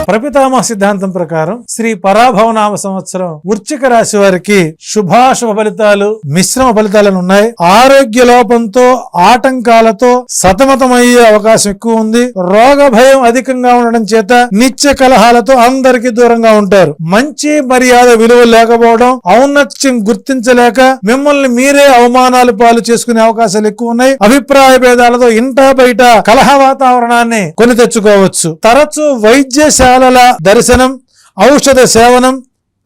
ప్రపితామహ సిద్ధాంతం ప్రకారం శ్రీ పరాభవనామ సంవత్సరం వృశ్చిక రాశి వారికి శుభాశుభ ఫలితాలు మిశ్రమ ఫలితాలను ఉన్నాయి. ఆరోగ్య లోపంతో ఆటంకాలతో సతమతమయ్యే అవకాశం ఎక్కువ ఉంది. రోగ భయం అధికంగా ఉండడం చేత నిత్య కలహాలతో అందరికీ దూరంగా ఉంటారు. మంచి మర్యాద విలువ లేకపోవడం, ఔన్నత్యం గుర్తించలేక మిమ్మల్ని మీరే అవమానాలు పాలు చేసుకునే అవకాశాలు ఎక్కువ ఉన్నాయి. అభిప్రాయ భేదాలతో ఇంటా బయట కలహ వాతావరణాన్ని కొని తెచ్చుకోవచ్చు. తరచూ వైద్యశాలల దర్శనం, ఔషధ సేవనం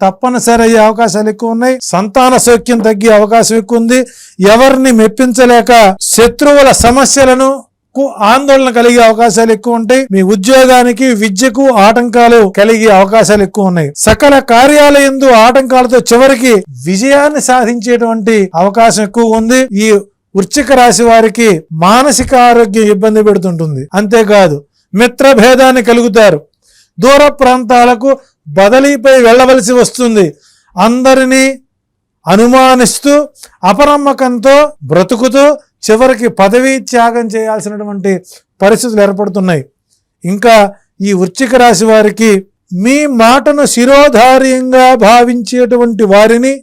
తప్పనిసరి అయ్యే అవకాశాలు ఎక్కువ ఉన్నాయి. సంతాన సౌఖ్యం తగ్గే అవకాశం ఎక్కువ ఉంది. ఎవరిని మెప్పించలేక శత్రువుల సమస్యలను ఆందోళన కలిగే అవకాశాలు ఎక్కువ ఉంటాయి. మీ ఉద్యోగానికి విద్యకు ఆటంకాలు కలిగే అవకాశాలు ఎక్కువ ఉన్నాయి. సకల కార్యాలయందు ఆటంకాలతో చివరికి విజయాన్ని సాధించేటువంటి అవకాశం ఎక్కువ ఉంది. ఈ వృశ్చిక రాశి వారికి మానసిక ఆరోగ్యం ఇబ్బంది పెడుతుంటుంది. అంతేకాదు మిత్రభేదాన్ని కలుగుతారు. దూర ప్రాంతాలకు బదిలీపై వెళ్ళవలసి వస్తుంది. అందరినీ అనుమానిస్తూ అపనమ్మకంతో బ్రతుకుతూ చివరికి పదవీ త్యాగం చేయాల్సినటువంటి పరిస్థితులు ఏర్పడుతున్నాయి. ఇంకా ఈ వృశ్చిక రాశి వారికి మీ మాటను శిరోధార్యంగా భావించేటువంటి వారిని,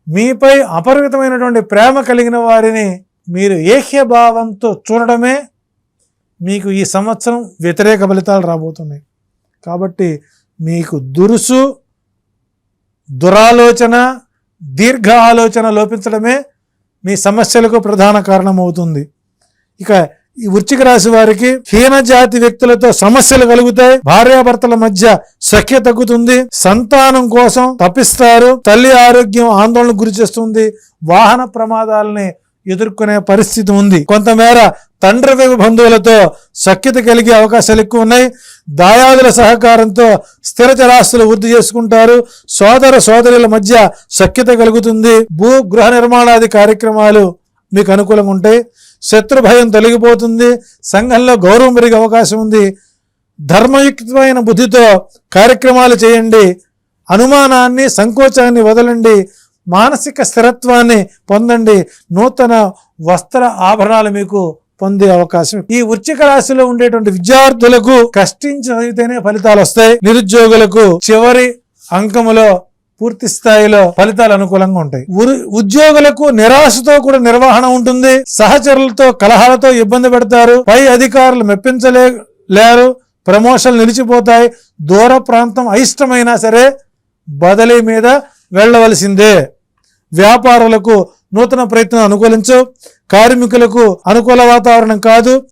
మీపై అపరిమితమైనటువంటి ప్రేమ కలిగిన వారిని మీరు ఏహ్యభావంతో చూడడమే మీకు ఈ సంవత్సరం వ్యతిరేక ఫలితాలు రాబోతున్నాయి. కాబట్టి మీకు దురుసు, దురాలోచన, దీర్ఘ ఆలోచన లోపించడమే మీ సమస్యలకు ప్రధాన కారణమవుతుంది. ఇక ఈ వృశ్చిక రాశి వారికి హీన జాతి వ్యక్తులతో సమస్యలు కలుగుతాయి. భార్యాభర్తల మధ్య సఖ్య తగ్గుతుంది. సంతానం కోసం తప్పిస్తారు. తల్లి ఆరోగ్యం ఆందోళనకు గురి చేస్తుంది. వాహన ప్రమాదాలని ఎదుర్కొనే పరిస్థితి ఉంది. కొంతమేర తండ్రి వైపు బంధువులతో సఖ్యత కలిగే అవకాశాలు ఎక్కువ ఉన్నాయి. దాయాదుల సహకారంతో స్థిర చరాస్తులు వృద్ధి చేసుకుంటారు. సోదర సోదరుల మధ్య సఖ్యత కలుగుతుంది. భూ గృహ నిర్మాణాది కార్యక్రమాలు మీకు అనుకూలంగా ఉంటాయి. శత్రు భయం తొలగిపోతుంది. సంఘంలో గౌరవం పెరిగే అవకాశం ఉంది. ధర్మయుక్తమైన బుద్ధితో కార్యక్రమాలు చేయండి. అనుమానాన్ని, సంకోచాన్ని వదలండి. మానసిక స్థిరత్వాన్ని పొందండి. నూతన వస్త్ర ఆభరణాలు మీకు పొందే అవకాశం. ఈ వృశ్చిక రాశిలో ఉండేటువంటి విద్యార్థులకు కష్టించి చదివితేనే ఫలితాలు వస్తాయి. నిరుద్యోగులకు చివరి అంకములో పూర్తి స్థాయిలో ఫలితాలు అనుకూలంగా ఉంటాయి. ఉద్యోగులకు నిరాశతో కూడా నిర్వహణ ఉంటుంది. సహచరులతో కలహాలతో ఇబ్బంది పెడతారు. పై అధికారులు మెప్పించలేరు. ప్రమోషన్లు నిలిచిపోతాయి. దూర ప్రాంతం అయిష్టమైనా సరే బదిలీ మీద వెళ్ళవలసిందే. వ్యాపారులకు నూతన ప్రయత్నం అనుకూలించు. కార్మికులకు అనుకూల వాతావరణం కాదు.